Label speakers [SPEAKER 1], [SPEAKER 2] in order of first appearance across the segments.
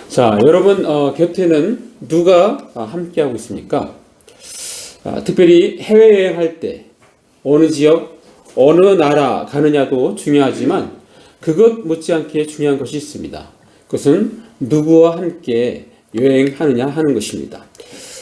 [SPEAKER 1] 자, 여러분 곁에는 누가 함께하고 있습니까? 특별히 해외여행할 때 어느 지역, 어느 나라 가느냐도 중요하지만 그것 못지않게 중요한 것이 있습니다. 그것은 누구와 함께 여행하느냐 하는 것입니다.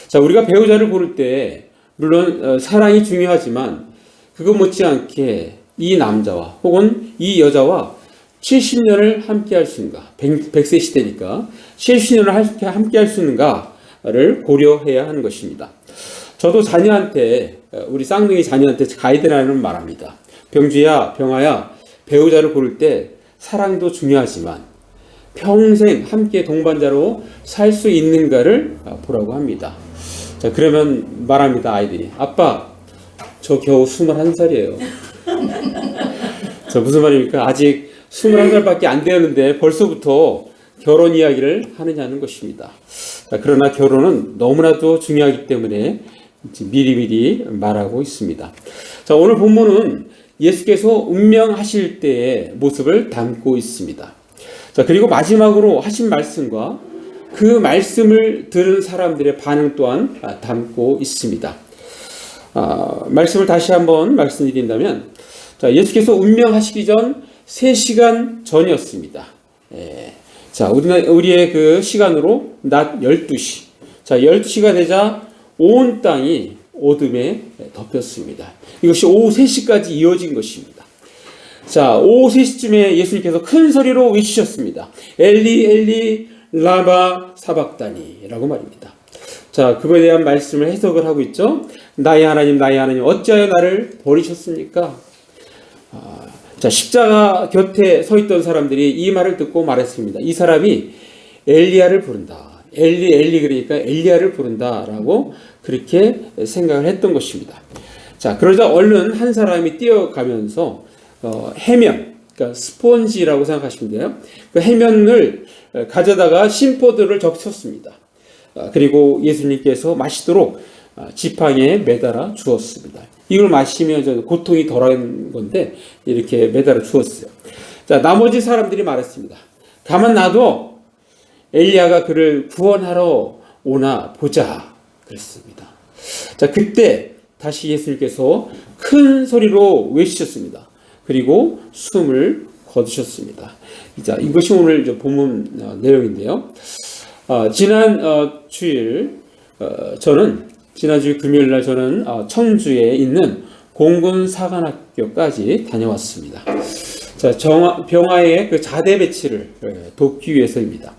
[SPEAKER 1] 자, 우리가 배우자를 고를 때 물론 사랑이 중요하지만 그것 못지않게 이 남자와 혹은 이 여자와 70년을 함께 할 수 있는가, 100세 시대니까 70년을 함께 할 수 있는가를 고려해야 하는 것입니다. 저도 자녀한테, 우리 쌍둥이 자녀한테 가이드라인을 말합니다. 병주야, 병아야, 배우자를 고를 때 사랑도 중요하지만 평생 함께 동반자로 살 수 있는가를 보라고 합니다. 자, 그러면 말합니다, 아이들이. 아빠, 저 겨우 21살이에요. 저 무슨 말입니까? 아직 21살밖에 안 되었는데 벌써부터 결혼 이야기를 하느냐는 것입니다. 자, 그러나 결혼은 너무나도 중요하기 때문에 미리미리 말하고 있습니다. 자, 오늘 본문은 예수께서 운명하실 때의 모습을 담고 있습니다. 자, 그리고 마지막으로 하신 말씀과 그 말씀을 들은 사람들의 반응 또한 담고 있습니다. 말씀을 다시 한번 말씀드린다면, 자, 예수께서 운명하시기 전 3시간 전이었습니다. 자, 우리의 그 시간으로 낮 12시. 자, 12시가 되자 온 땅이 어둠에 덮였습니다. 이것이 오후 3시까지 이어진 것입니다. 자, 오후 3시쯤에 예수님께서 큰 소리로 외치셨습니다. 엘리 엘리 라마 사박다니 라고 말입니다. 자, 그거에 대한 말씀을 해석을 하고 있죠. 나의 하나님 어찌하여 나를 버리셨습니까? 자, 십자가 곁에 서 있던 사람들이 이 말을 듣고 말했습니다. 이 사람이 엘리야를 부른다. 엘리 그러니까 엘리야를 부른다라고 그렇게 생각을 했던 것입니다. 자, 그러자 얼른 한 사람이 뛰어가면서 해면, 그러니까 스폰지라고 생각하시면 돼요. 그 해면을 가져다가 심포들을 적셨습니다. 그리고 예수님께서 마시도록 지팡이에 매달아 주었습니다. 이걸 마시면 고통이 덜한 건데 이렇게 매달아 주었어요. 자, 나머지 사람들이 말했습니다. 가만 놔둬. 엘리야가 그를 구원하러 오나 보자. 그랬습니다. 자, 그때 다시 예수님께서 큰 소리로 외치셨습니다. 그리고 숨을 거두셨습니다. 자, 이것이 오늘 본문 내용인데요. 지난 주일 금요일 날 저는 청주에 있는 공군사관학교까지 다녀왔습니다. 자, 병아의 그 자대 배치를 돕기 위해서입니다.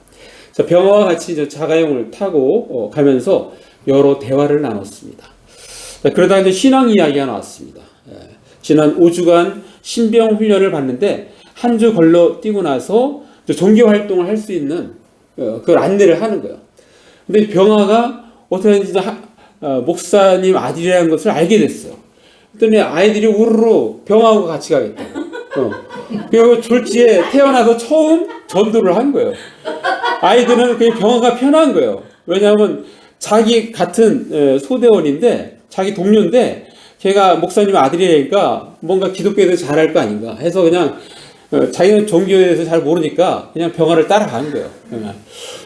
[SPEAKER 1] 자, 병아와 같이 자가용을 타고 가면서 여러 대화를 나눴습니다. 자, 그러다 이제 신앙 이야기가 나왔습니다. 지난 5주간 신병 훈련을 받는데 한 주 걸러 뛰고 나서 종교 활동을 할 수 있는 그걸 안내를 하는 거예요. 근데 병아가 어떻게 하는지 목사님 아들이라는 것을 알게 됐어요. 그랬더니 아이들이 우르르 병아하고 같이 가겠다고. 그리고 졸지에 태어나서 처음 전도를 한 거예요. 아이들은 그 병아가 편한 거예요. 왜냐하면 자기 같은 소대원인데, 자기 동료인데, 걔가 목사님 아들이니까 뭔가 기독교에 대해서 잘할 거 아닌가 해서 그냥 자기는 종교에 대해서 잘 모르니까 그냥 병아를 따라가는 거예요.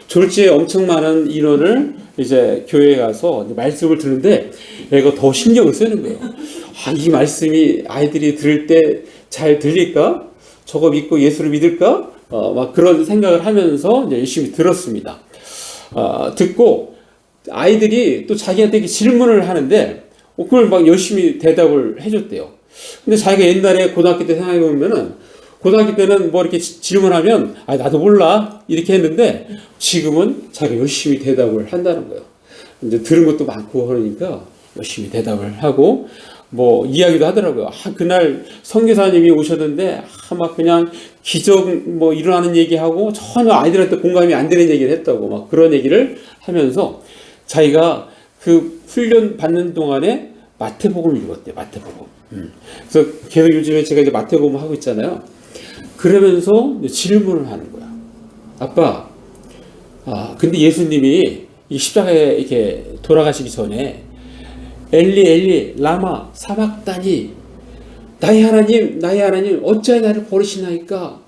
[SPEAKER 1] 졸지에 엄청 많은 인원을 이제 교회에 가서 말씀을 듣는데 얘가 더 신경을 쓰는 거예요. 이 말씀이 아이들이 들을 때 잘 들릴까? 저거 믿고 예수를 믿을까? 막 그런 생각을 하면서 이제 열심히 들었습니다. 듣고 아이들이 또 자기한테 이렇게 질문을 하는데 그걸 막 열심히 대답을 해줬대요. 근데 자기가 옛날에 고등학교 때 생각해 보면은 고등학교 때는 뭐 이렇게 질문하면 나도 몰라 이렇게 했는데 지금은 자기가 열심히 대답을 한다는 거예요. 이제 들은 것도 많고 그러니까 열심히 대답을 하고 뭐 이야기도 하더라고요. 그날 선교사님이 오셨는데 막 그냥 기적 뭐 일어나는 얘기하고 전혀 아이들한테 공감이 안 되는 얘기를 했다고 막 그런 얘기를 하면서 자기가 그 훈련 받는 동안에 마태복음을 읽었대요. 마태복음. 그래서 계속 요즘에 제가 이제 마태복음 하고 있잖아요. 그러면서 질문을 하는 거야. 아빠, 근데 예수님이 이 십자가에 이렇게 돌아가시기 전에 엘리 엘리 라마 사박다니 나의 하나님 어찌하여 나를 버리시나이까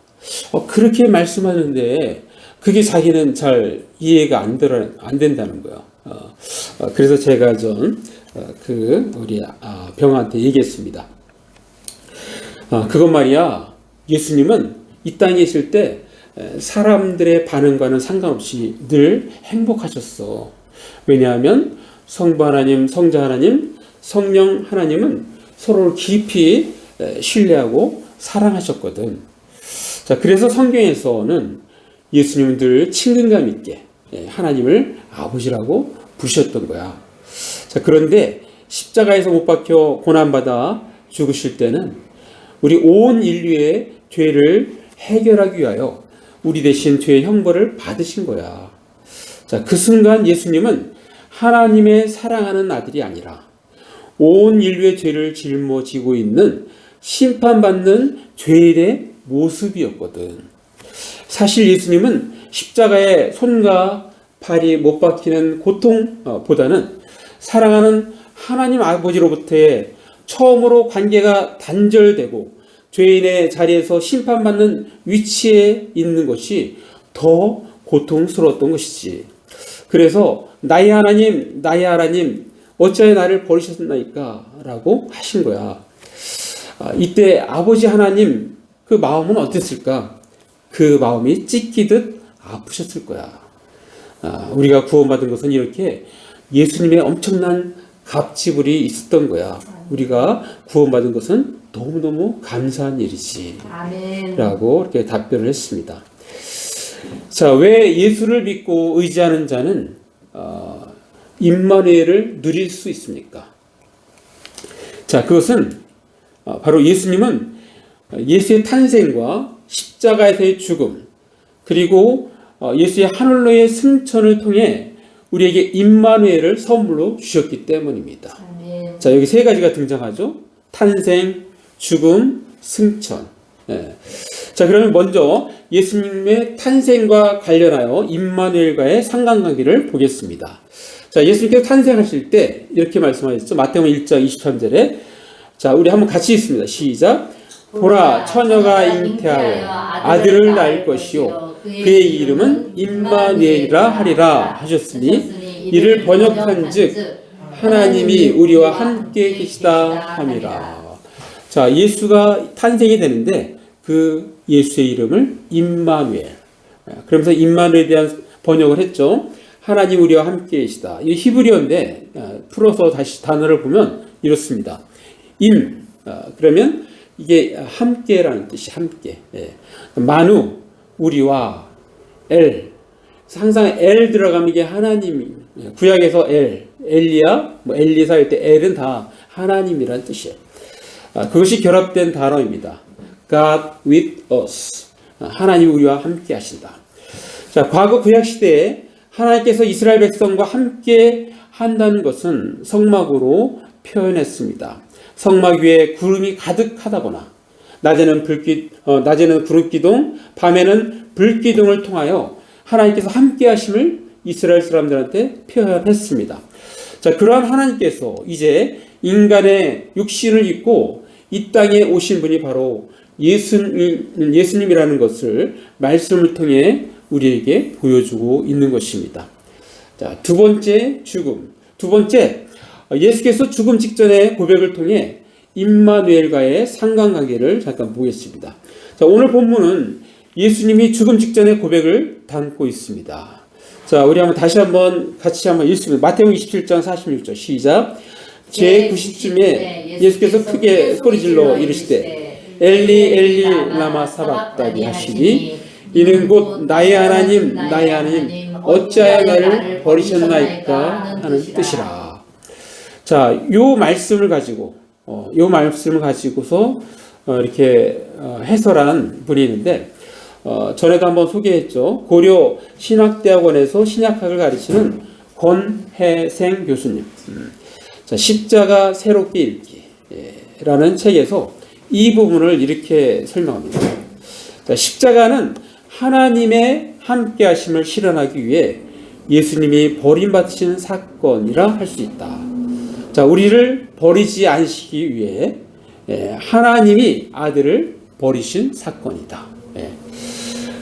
[SPEAKER 1] 그렇게 말씀하는데 그게 자기는 잘 이해가 안 된다는 거예요. 그래서 제가 우리 병한테 얘기했습니다. 그것 말이야, 예수님은 이 땅에 있을 때 사람들의 반응과는 상관없이 늘 행복하셨어. 왜냐하면 성부 하나님, 성자 하나님, 성령 하나님은 서로를 깊이 신뢰하고 사랑하셨거든. 자, 그래서 성경에서는 예수님은 늘 친근감 있게 하나님을 아버지라고 부르셨던 거야. 자, 그런데 십자가에서 못 박혀 고난받아 죽으실 때는 우리 온 인류의 죄를 해결하기 위하여 우리 대신 죄의 형벌을 받으신 거야. 자, 그 순간 예수님은 하나님의 사랑하는 아들이 아니라 온 인류의 죄를 짊어지고 있는 심판받는 죄인의 모습이었거든. 사실 예수님은 십자가에 손과 발이 못 박히는 고통보다는 사랑하는 하나님 아버지로부터의 처음으로 관계가 단절되고 죄인의 자리에서 심판받는 위치에 있는 것이 더 고통스러웠던 것이지. 그래서 나의 하나님 어찌하여 나를 버리셨나이까 라고 하신 거야. 이때 아버지 하나님 그 마음은 어땠을까? 그 마음이 찢기듯 아프셨을 거야. 우리가 구원받은 것은 이렇게 예수님의 엄청난 갑지불이 있었던 거야. 우리가 구원받은 것은 너무너무 감사한 일이지.
[SPEAKER 2] 아멘.
[SPEAKER 1] 라고 이렇게 답변을 했습니다. 자, 왜 예수를 믿고 의지하는 자는 임마누엘을 누릴 수 있습니까? 자, 그것은 바로 예수님은 예수의 탄생과 십자가에서의 죽음, 그리고 예수의 하늘로의 승천을 통해 우리에게 임마누엘을 선물로 주셨기 때문입니다.
[SPEAKER 2] 아멘.
[SPEAKER 1] 자, 여기 세 가지가 등장하죠. 탄생, 죽음, 승천. 자, 그러면 먼저 예수님의 탄생과 관련하여 임마누엘과의 상관관계를 보겠습니다. 자, 예수님께서 탄생하실 때 이렇게 말씀하셨죠. 마태복음 1장 23절에 자, 우리 한번 같이 읽습니다. 시작. 보라, 처녀가 잉태하여 아들을 낳을 것이요 그의 이름은 임마누엘이라 하리라 하셨으니 이를 번역한즉 하나님이 우리와 함께 계시다 함이라. 자, 예수가 탄생이 되는데 그 예수의 이름을 임마누엘. 그러면서 임마누엘에 대한 번역을 했죠. 하나님 우리와 함께 계시다. 이 히브리어인데 풀어서 다시 단어를 보면 이렇습니다. 그러면 이게 함께라는 뜻이 함께. 마누 우리와 엘. 항상 엘 들어가면 이게 하나님이 구약에서 엘리야, 엘리사 할 때 엘은 다 하나님이란 뜻이에요. 그것이 결합된 단어입니다. God with us. 하나님 우리와 함께 하신다. 자, 과거 구약 시대에 하나님께서 이스라엘 백성과 함께 한다는 것은 성막으로 표현했습니다. 성막 위에 구름이 가득하다거나 낮에는 구름 기둥, 밤에는 불 기둥을 통하여 하나님께서 함께 하심을 이스라엘 사람들한테 표현했습니다. 자, 그러한 하나님께서 이제 인간의 육신을 입고 이 땅에 오신 분이 바로 예수님이라는 것을 말씀을 통해 우리에게 보여주고 있는 것입니다. 자, 두 번째 죽음. 두 번째, 예수께서 죽음 직전의 고백을 통해 임마누엘과의 상관관계를 잠깐 보겠습니다. 자, 오늘 본문은 예수님이 죽음 직전의 고백을 담고 있습니다. 자, 우리 같이 한번 읽습니다. 마태복음 27장 46절 시작. 제90쯤에 예수께서 크게 소리질러 이르시되 엘리 엘리 라마 사박다니 하시니 이는 곧 나의 하나님 어찌하여 나를 버리셨나이까 하는 뜻이라. 자, 요 말씀을 가지고서 이렇게 해설한 분이 있는데 전에도 한번 소개했죠. 고려 신학대학원에서 신약학을 가르치는 권혜생 교수님. 자, 십자가 새롭게 읽기라는 책에서 이 부분을 이렇게 설명합니다. 자, 십자가는 하나님의 함께하심을 실현하기 위해 예수님이 버림받으신 사건이라 할 수 있다. 자, 우리를 버리지 않으시기 위해 하나님이 아들을 버리신 사건이다.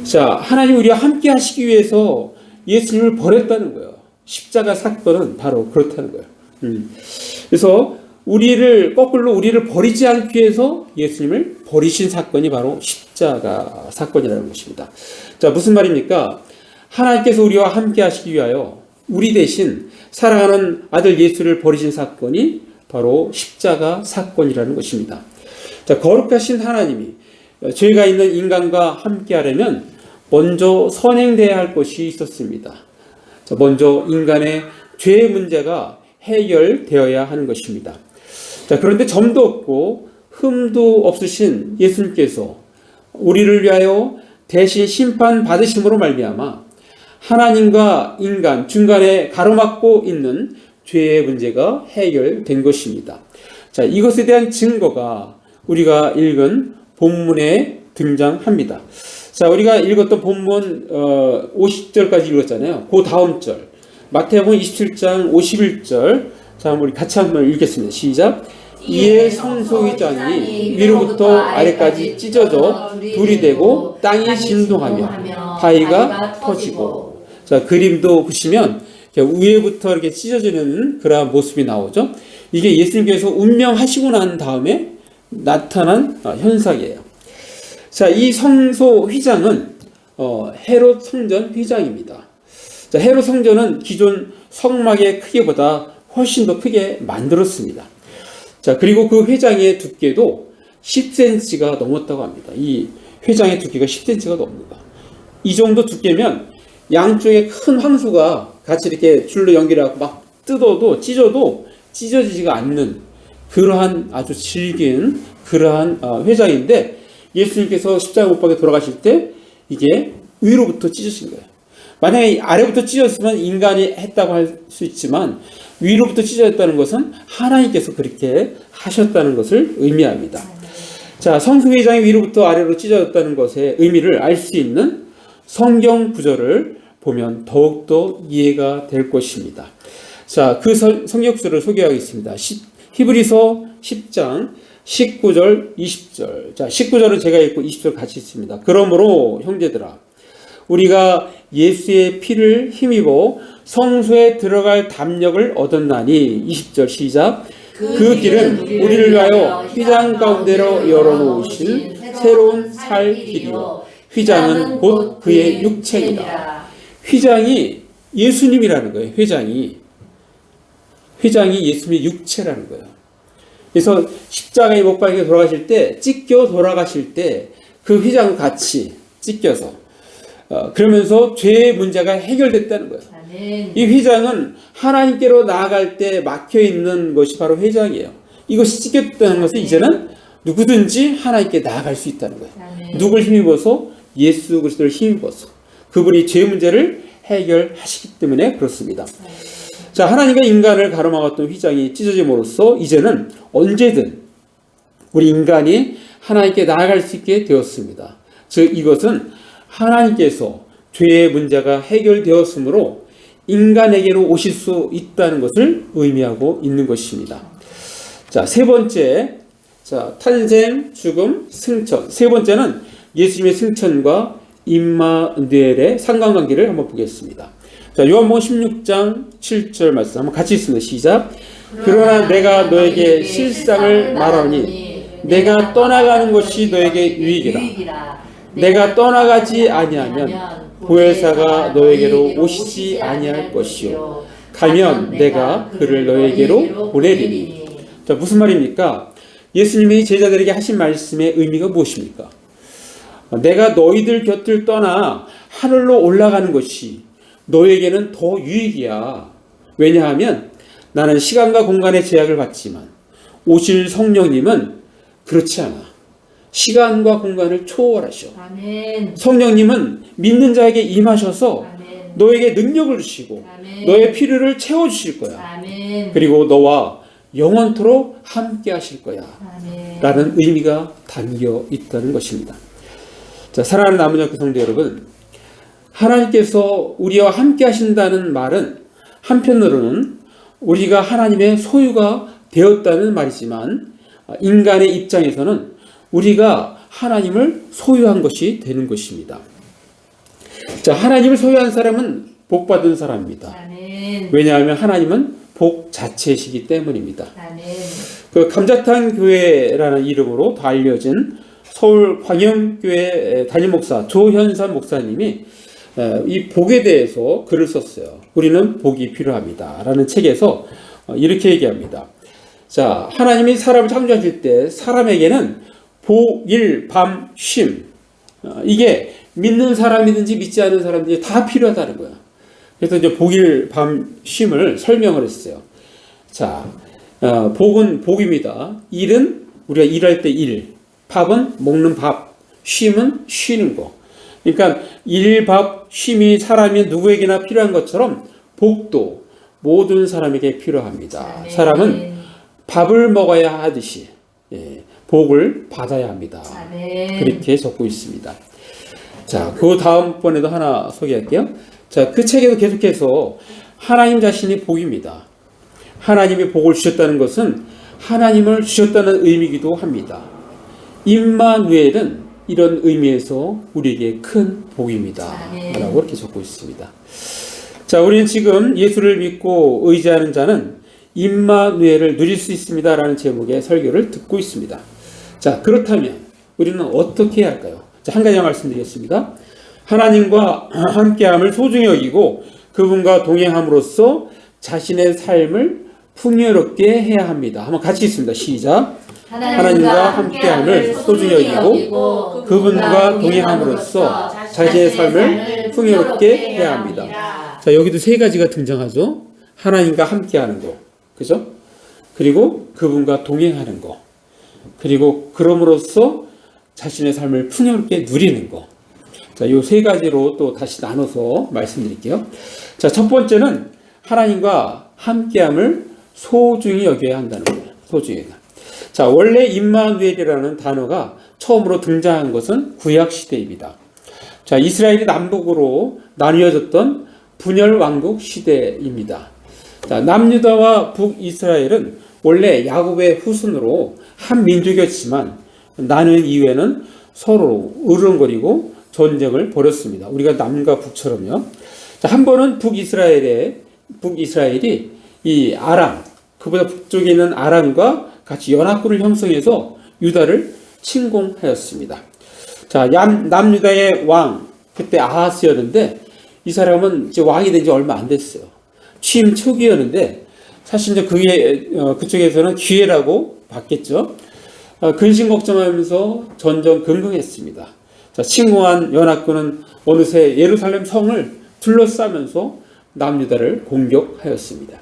[SPEAKER 1] 자, 하나님 우리와 함께 하시기 위해서 예수님을 버렸다는 거예요. 십자가 사건은 바로 그렇다는 거예요. 그래서 거꾸로 우리를 버리지 않기 위해서 예수님을 버리신 사건이 바로 십자가 사건이라는 것입니다. 자, 무슨 말입니까? 하나님께서 우리와 함께 하시기 위하여 우리 대신 사랑하는 아들 예수를 버리신 사건이 바로 십자가 사건이라는 것입니다. 자, 거룩하신 하나님이 죄가 있는 인간과 함께 하려면 먼저 선행돼야 할 것이 있었습니다. 자, 먼저 인간의 죄의 문제가 해결되어야 하는 것입니다. 자, 그런데 점도 없고 흠도 없으신 예수님께서 우리를 위하여 대신 심판 받으심으로 말미암아 하나님과 인간 중간에 가로막고 있는 죄의 문제가 해결된 것입니다. 자, 이것에 대한 증거가 우리가 읽은 본문에 등장합니다. 자, 우리가 읽었던 본문 50절까지 읽었잖아요. 그 다음 절 마태복음 27장 51절. 자, 우리 같이 한번 읽겠습니다. 시작. 이에 성소회장이 위로부터 아래까지 찢어져 둘이 되고 땅이 진동하며 바위가 터지고. 자, 그림도 보시면 위에부터 이렇게 찢어지는 그러한 모습이 나오죠. 이게 예수님께서 운명하시고 난 다음에 나타난 현상이에요. 자, 이 성소 휘장은 헤롯 성전 휘장입니다. 자, 헤롯 성전은 기존 성막의 크기보다 훨씬 더 크게 만들었습니다. 자, 그리고 그 휘장의 두께도 10cm가 넘었다고 합니다. 이 휘장의 두께가 10cm가 넘습니다. 이 정도 두께면 양쪽에 큰 황소가 같이 이렇게 줄로 연결하고 막 뜯어도 찢어도 찢어지지가 않는 그러한 아주 질긴 그러한 휘장인데, 예수님께서 십자가 못 박에 돌아가실 때 이게 위로부터 찢어진 거예요. 만약에 아래부터 찢어졌으면 인간이 했다고 할 수 있지만 위로부터 찢어졌다는 것은 하나님께서 그렇게 하셨다는 것을 의미합니다. 자, 성소회장이 위로부터 아래로 찢어졌다는 것의 의미를 알 수 있는 성경 구절을 보면 더욱더 이해가 될 것입니다. 자, 그 성경 구절을 소개하겠습니다. 히브리서 10장 19절 20절. 자, 19절은 제가 읽고 20절 같이 있습니다. 그러므로 형제들아, 우리가 예수의 피를 힘입어 성소에 들어갈 담력을 얻었나니. 20절 시작. 그 길은 우리를 위하여 휘장 가운데로 열어놓으신 새로운 살 길이요 휘장은 곧 그의 육체이다. 휘장이 예수님이라는 거예요. 휘장이 예수님의 육체라는 거예요. 그래서 십자가에 못 박혀 돌아가실 때, 찢겨 돌아가실 때 그 휘장을 같이 찢겨서 그러면서 죄의 문제가 해결됐다는 거예요. 이 휘장은 하나님께로 나아갈 때 막혀 있는 것이 바로 휘장이에요. 이것이 찢겼다는 것은 이제는 누구든지 하나님께 나아갈 수 있다는 거예요. 누굴 힘입어서? 예수 그리스도를 힘입어서 그분이 죄 문제를 해결하시기 때문에 그렇습니다. 자, 하나님과 인간을 가로막았던 휘장이 찢어짐으로써 이제는 언제든 우리 인간이 하나님께 나아갈 수 있게 되었습니다. 즉, 이것은 하나님께서 죄의 문제가 해결되었으므로 인간에게로 오실 수 있다는 것을 의미하고 있는 것입니다. 자, 세 번째, 자, 탄생, 죽음, 승천. 세 번째는 예수님의 승천과 임마누엘의 상관관계를 한번 보겠습니다. 자, 요한복음 16장 7절 말씀 한번 같이 읽습니다. 시작. 그러나 내가 너에게 실상을 말하니 내가 떠나가는 것이 너에게 유익이라. 내가 떠나가지 아니하면 보혜사가 너에게로 오시지 아니할 것이요 가면 내가 그를 너에게로 보내리니. 자, 무슨 말입니까? 예수님이 제자들에게 하신 말씀의 의미가 무엇입니까? 내가 너희들 곁을 떠나 하늘로 올라가는 것이 너에게는 더 유익이야. 왜냐하면 나는 시간과 공간의 제약을 받지만 오실 성령님은 그렇지 않아. 시간과 공간을 초월하셔. 아멘. 성령님은 믿는 자에게 임하셔서 아멘. 너에게 능력을 주시고 아멘. 너의 필요를 채워주실 거야. 아멘. 그리고 너와 영원토록 함께 하실 거야. 아멘. 라는 의미가 담겨 있다는 것입니다. 자, 사랑하는 남은여교 성도 여러분, 하나님께서 우리와 함께 하신다는 말은 한편으로는 우리가 하나님의 소유가 되었다는 말이지만 인간의 입장에서는 우리가 하나님을 소유한 것이 되는 것입니다. 자, 하나님을 소유한 사람은 복 받은 사람입니다.
[SPEAKER 2] 아멘.
[SPEAKER 1] 왜냐하면 하나님은 복 자체이시기 때문입니다.
[SPEAKER 2] 아멘.
[SPEAKER 1] 그 감자탕 교회라는 이름으로 더 알려진 서울 광영교회 담임 목사 조현산 목사님이 이 복에 대해서 글을 썼어요. 우리는 복이 필요합니다라는 책에서 이렇게 얘기합니다. 자, 하나님이 사람을 창조하실 때 사람에게는 복, 일, 밤, 쉼, 이게 믿는 사람이든지 믿지 않는 사람들이 다 필요하다는 거야. 그래서 이제 복일, 밤, 쉼을 설명을 했어요. 자, 복은 복입니다. 일은 우리가 일할 때 일, 밥은 먹는 밥, 쉼은 쉬는 거. 그러니까 일, 밥, 쉼이 사람이 누구에게나 필요한 것처럼 복도 모든 사람에게 필요합니다.
[SPEAKER 2] 아멘.
[SPEAKER 1] 사람은 밥을 먹어야 하듯이 복을 받아야 합니다.
[SPEAKER 2] 아멘.
[SPEAKER 1] 그렇게 적고 있습니다. 자, 그 다음번에도 하나 소개할게요. 자, 그 책에도 계속해서 하나님 자신이 복입니다. 하나님이 복을 주셨다는 것은 하나님을 주셨다는 의미이기도 합니다. 임마누엘은 이런 의미에서 우리에게 큰 복입니다.
[SPEAKER 2] 아멘.
[SPEAKER 1] 라고 이렇게 적고 있습니다. 자, 우리는 지금 예수를 믿고 의지하는 자는 임마누엘을 누릴 수 있습니다. 라는 제목의 설교를 듣고 있습니다. 자, 그렇다면 우리는 어떻게 해야 할까요? 자, 한 가지 말씀드리겠습니다. 하나님과 함께함을 소중히 여기고 그분과 동행함으로써 자신의 삶을 풍요롭게 해야 합니다. 한번 같이 읽습니다. 시작. 하나님과 함께함을 소중히 여기고 그분과 동행함으로써 자신의 삶을 풍요롭게 해야 합니다. 자, 여기도 세 가지가 등장하죠. 하나님과 함께하는 거, 그죠? 그리고 그분과 동행하는 거, 그리고 그럼으로써 자신의 삶을 풍요롭게 누리는 거. 자, 요 세 가지로 또 다시 나눠서 말씀드릴게요. 자, 첫 번째는 하나님과 함께함을 소중히 여겨야 한다는 거예요. 소중히. 자, 원래 임마누엘이라는 단어가 처음으로 등장한 것은 구약 시대입니다. 자, 이스라엘이 남북으로 나뉘어졌던 분열 왕국 시대입니다. 자, 남유다와 북이스라엘은 원래 야곱의 후손으로 한 민족이었지만 나는 이후에는 서로 으르렁거리고 전쟁을 벌였습니다. 우리가 남과 북처럼요. 자, 한 번은 북이스라엘이 이 아람, 그보다 북쪽에 있는 아람과 같이 연합군을 형성해서 유다를 침공하였습니다. 자, 남유다의 왕, 그때 아하스였는데 이 사람은 이제 왕이 된 지 얼마 안 됐어요. 취임 초기였는데 사실 이제 그쪽에서는 기회라고 봤겠죠. 근심 걱정하면서 전전긍긍했습니다. 자, 침공한 연합군은 어느새 예루살렘 성을 둘러싸면서 남유다를 공격하였습니다.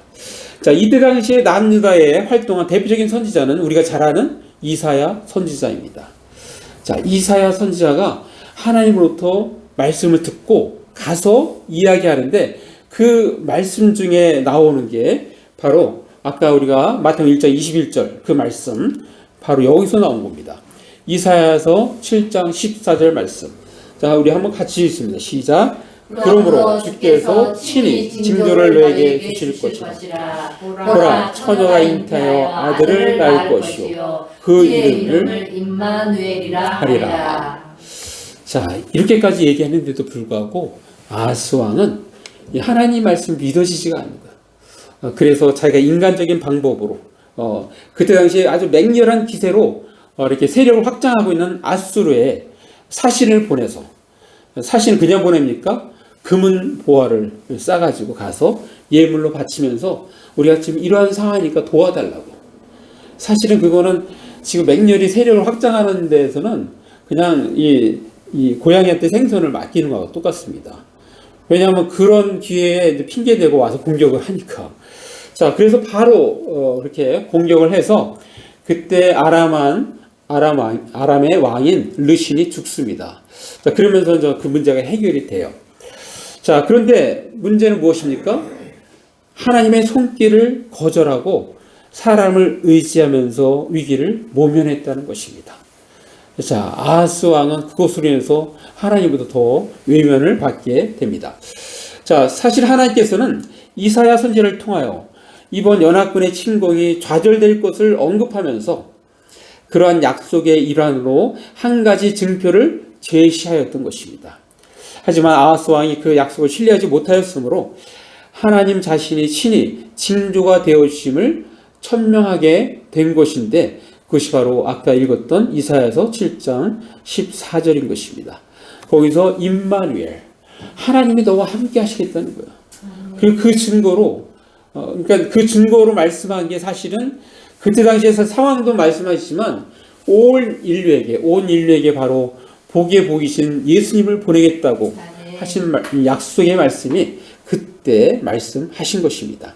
[SPEAKER 1] 자, 이때 당시에 남유다에 활동한 대표적인 선지자는 우리가 잘 아는 이사야 선지자입니다. 자, 이사야 선지자가 하나님으로부터 말씀을 듣고 가서 이야기하는데 그 말씀 중에 나오는 게 바로 아까 우리가 마태복음 1장 21절 그 말씀 바로 여기서 나온 겁니다. 이사야서 7장 14절 말씀. 자, 우리 한번 같이 읽습니다. 시작. 그러므로 주께서 친히 징조를 너에게 주실 것이라. 보라, 처녀가 잉태하여 아들을 낳을 것이요 그 이름을
[SPEAKER 2] 임마누엘이라
[SPEAKER 1] 하리라. 자, 이렇게까지 얘기했는데도 불구하고 아하스 왕은 하나님 말씀 믿어지지가 않는 거예요. 그래서 자기가 인간적인 방법으로 그때 당시에 아주 맹렬한 기세로 이렇게 세력을 확장하고 있는 아수르에 사신을 보내서, 사신 그냥 보냅니까? 금은 보화를 싸가지고 가서 예물로 바치면서 우리가 지금 이러한 상황이니까 도와달라고. 사실은 그거는 지금 맹렬히 세력을 확장하는 데에서는 그냥 이 고양이한테 생선을 맡기는 거하고 똑같습니다. 왜냐하면 그런 기회에 이제 핑계대고 와서 공격을 하니까. 자, 그래서 바로 그렇게 공격을 해서 그때 아람의 왕인 르신이 죽습니다. 자, 그러면서 이제 그 문제가 해결이 돼요. 자, 그런데 문제는 무엇입니까? 하나님의 손길을 거절하고 사람을 의지하면서 위기를 모면했다는 것입니다. 자, 아하스 왕은 그것으로 인해서 하나님보다 더 외면을 받게 됩니다. 자, 사실 하나님께서는 이사야 선지자를 통하여 이번 연합군의 침공이 좌절될 것을 언급하면서 그러한 약속의 일환으로 한 가지 증표를 제시하였던 것입니다. 하지만 아하스 왕이 그 약속을 신뢰하지 못하였으므로 하나님 자신이 친히 징조가 되어 주심을 천명하게 된 것인데, 그것이 바로 아까 읽었던 이사야서 7장 14절인 것입니다. 거기서 임마누엘, 하나님이 너와 함께 하시겠다는 거예요. 그리고 그 증거로, 그러니까 그 증거로 말씀한 게 사실은 그때 당시에서 상황도 말씀하시지만 온 인류에게 바로 복의 복이신 예수님을 보내겠다고 하신 약속의 말씀이 그때 말씀하신 것입니다.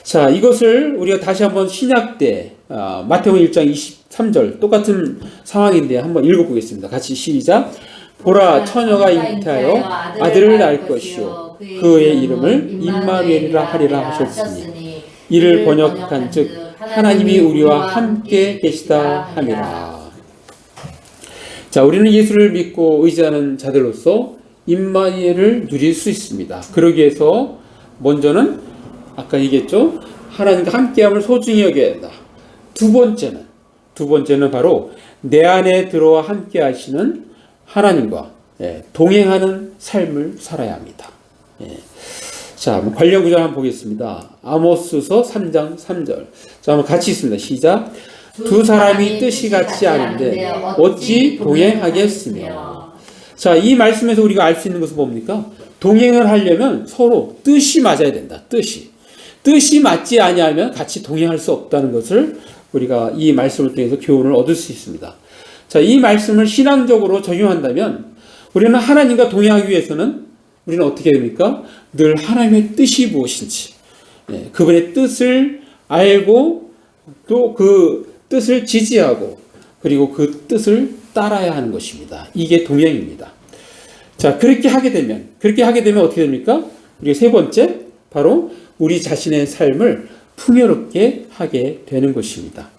[SPEAKER 1] 자, 이것을 우리가 다시 한번 신약 때 마태복음 1장 23절 똑같은 상황인데 한번 읽어보겠습니다. 같이 시작. 보라, 처녀가 잉태하여 아들을 낳을 것이요 그의 이름을 임마누엘이라 하리라 하셨으니 이를 번역한 즉 하나님이 우리와 함께 계시다 함이라. 자, 우리는 예수를 믿고 의지하는 자들로서 임마누엘을 누릴 수 있습니다. 그러기 위해서 먼저는 아까 얘기했죠. 하나님과 함께함을 소중히 여겨야 한다. 두 번째는 바로 내 안에 들어와 함께 하시는 하나님과 동행하는 삶을 살아야 합니다. 자, 관련 구절 한번 보겠습니다. 아모스서 3장 3절. 자, 한번 같이 있습니다. 시작. 두 사람이 뜻이 같지 않은데 어찌 동행하겠으며. 자, 이 말씀에서 우리가 알 수 있는 것은 뭡니까? 동행을 하려면 서로 뜻이 맞아야 된다. 뜻이 맞지 아니하면 같이 동행할 수 없다는 것을 우리가 이 말씀을 통해서 교훈을 얻을 수 있습니다. 자, 이 말씀을 신앙적으로 적용한다면 우리는 하나님과 동행하기 위해서는 우리는 어떻게 됩니까? 늘 하나님의 뜻이 무엇인지, 그분의 뜻을 알고 또 그 뜻을 지지하고 그리고 그 뜻을 따라야 하는 것입니다. 이게 동행입니다. 자, 그렇게 하게 되면 어떻게 됩니까? 우리가 세 번째, 바로 우리 자신의 삶을 풍요롭게 하게 되는 것입니다.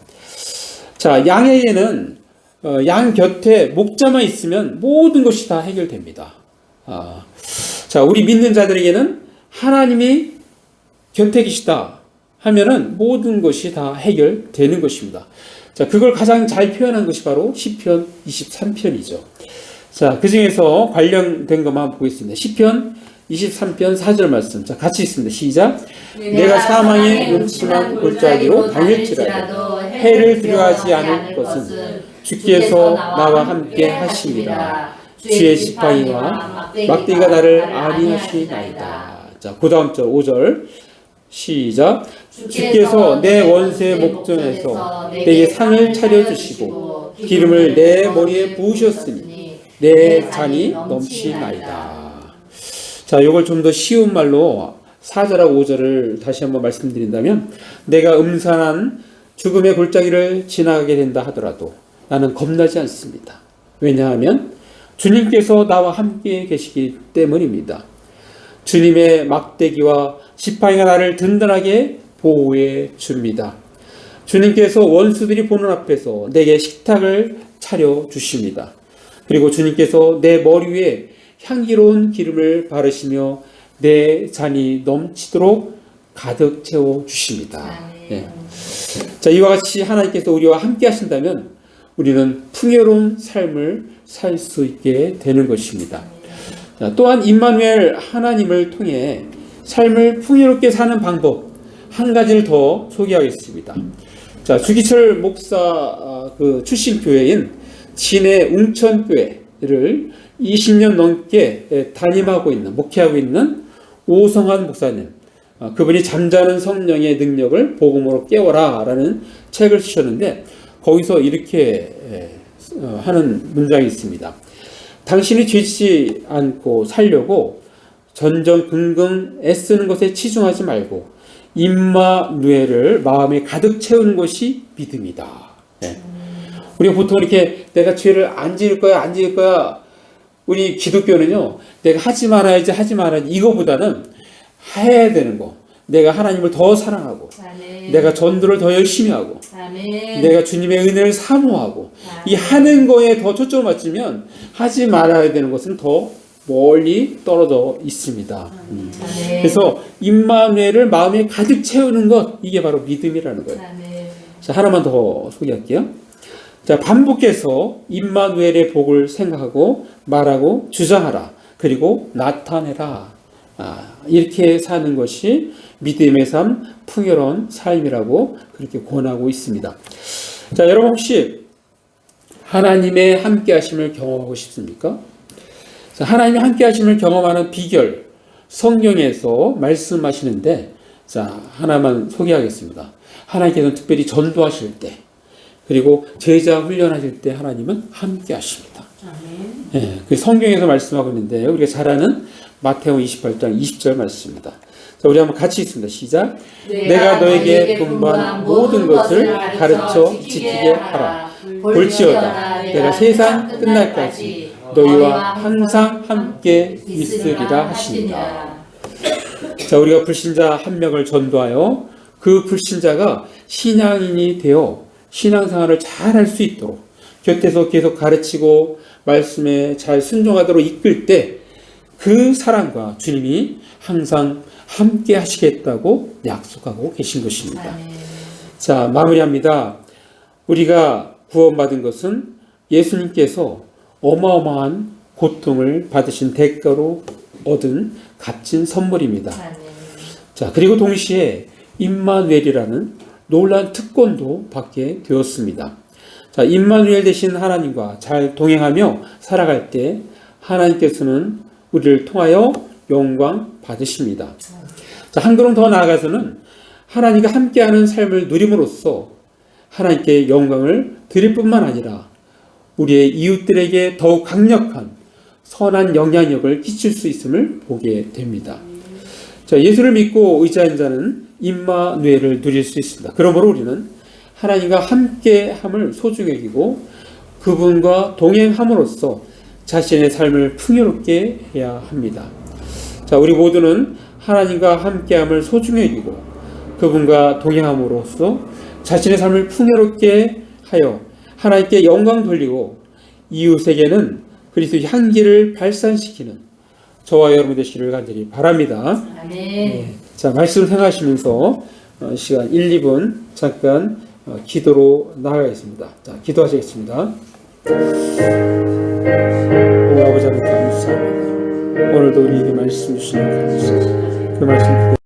[SPEAKER 1] 자, 양에게는 양 곁에 목자만 있으면 모든 것이 다 해결됩니다. 자, 우리 믿는 자들에게는 하나님이 곁에 계시다 하면은 모든 것이 다 해결되는 것입니다. 자, 그걸 가장 잘 표현한 것이 바로 시편 23편이죠. 자, 그 중에서 관련된 것만 보겠습니다. 시편 23편 4절 말씀. 자, 같이 있습니다. 시작. 내가 사망의 음침한 골짜기로 다닐지라도 해를 들어가지 않을 것은 주께서 나와 함께 하시리라. 주의 지팡이와 막대기가 나를 안위하시나이다. 자, 그 다음 절 5절 시작. 주께서 내 원수의 목전에서 내게 상을 차려주시고 기름을 내 머리에 부으셨으니 내 잔이 넘치나이다. 자, 이걸 좀 더 쉬운 말로 4절하고 5절을 다시 한번 말씀드린다면, 내가 음산한 죽음의 골짜기를 지나가게 된다 하더라도 나는 겁나지 않습니다. 왜냐하면 주님께서 나와 함께 계시기 때문입니다. 주님의 막대기와 지팡이가 나를 든든하게 보호해 줍니다. 주님께서 원수들이 보는 앞에서 내게 식탁을 차려 주십니다. 그리고 주님께서 내 머리 위에 향기로운 기름을 바르시며 내 잔이 넘치도록 가득 채워 주십니다. 자, 이와 같이 하나님께서 우리와 함께 하신다면 우리는 풍요로운 삶을 살 수 있게 되는 것입니다. 자, 또한 임마누엘 하나님을 통해 삶을 풍요롭게 사는 방법 한 가지를 더 소개하겠습니다. 자, 주기철 목사 출신 교회인 진해 웅천교회를 20년 넘게 목회하고 있는 오성환 목사님, 그분이 잠자는 성령의 능력을 복음으로 깨워라 라는 책을 쓰셨는데, 거기서 이렇게 하는 문장이 있습니다. 당신이 죄짓지 않고 살려고 전전긍긍 애쓰는 것에 치중하지 말고 임마누엘을 마음에 가득 채우는 것이 믿음이다. 우리가 보통 이렇게 내가 죄를 안 지을 거야. 우리 기독교는요, 내가 하지 말아야지 이거보다는 해야 되는 거, 내가 하나님을 더 사랑하고, 아멘. 내가 전도를 더 열심히 하고, 아멘. 내가 주님의 은혜를 사모하고, 아멘. 이 하는 거에 더 초점을 맞추면 하지 말아야 되는 것은 더 멀리 떨어져 있습니다. 그래서 임마누엘을 마음에 가득 채우는 것, 이게 바로 믿음이라는 거예요. 아멘. 자, 하나만 더 소개할게요. 자, 반복해서 임마누엘의 복을 생각하고 말하고 주장하라. 그리고 나타내라. 이렇게 사는 것이 믿음의 삶, 풍요로운 삶이라고 그렇게 권하고 있습니다. 자, 여러분 혹시 하나님의 함께 하심을 경험하고 싶습니까? 자, 하나님의 함께 하심을 경험하는 비결, 성경에서 말씀하시는데, 자, 하나만 소개하겠습니다. 하나님께서는 특별히 전도하실 때, 그리고 제자 훈련하실 때 하나님은 함께 하십니다. 예, 그 성경에서 말씀하고 있는데, 우리가 잘 아는 마태복음 28장 20절 말씀입니다. 자, 우리 한번 같이 읽습니다. 시작. 내가 너에게 분부한 모든 것을 가르쳐 지키게 하라. 볼지어다 내가 세상 끝날까지 너희와 항상 함께 있으리라 하십니다. 자, 우리가 불신자 한 명을 전도하여 그 불신자가 신앙인이 되어 신앙생활을 잘 할 수 있도록 곁에서 계속 가르치고 말씀에 잘 순종하도록 이끌 때 그 사람과 주님이 항상 함께 하시겠다고 약속하고 계신 것입니다. 자, 마무리합니다. 우리가 구원받은 것은 예수님께서 어마어마한 고통을 받으신 대가로 얻은 값진 선물입니다. 자, 그리고 동시에 임마누엘이라는 놀라운 특권도 받게 되었습니다. 자, 임마누엘 되신 하나님과 잘 동행하며 살아갈 때 하나님께서는 우리를 통하여 영광 받으십니다. 자, 한 걸음 더 나아가서는 하나님과 함께하는 삶을 누림으로써 하나님께 영광을 드릴 뿐만 아니라 우리의 이웃들에게 더욱 강력한 선한 영향력을 끼칠 수 있음을 보게 됩니다. 자, 예수를 믿고 의지한 자는 임마누엘을 누릴 수 있습니다. 그러므로 우리는 하나님과 함께함을 소중히 여기고 그분과 동행함으로써 자신의 삶을 풍요롭게 해야 합니다. 자, 우리 모두는 하나님과 함께함을 소중히 여기고 그분과 동행함으로써 자신의 삶을 풍요롭게 하여 하나님께 영광 돌리고 이웃에게는 그리스도의 향기를 발산시키는 저와 여러분 되시기를 간절히 바랍니다. 네. 자, 말씀 생각하시면서 시간 1, 2분 잠깐 기도로 나아가겠습니다. 자, 기도하시겠습니다. 오 아버지 하나님 감사합니다. 오늘도 우리에게 말씀 주시는 감사합니다. 그 말씀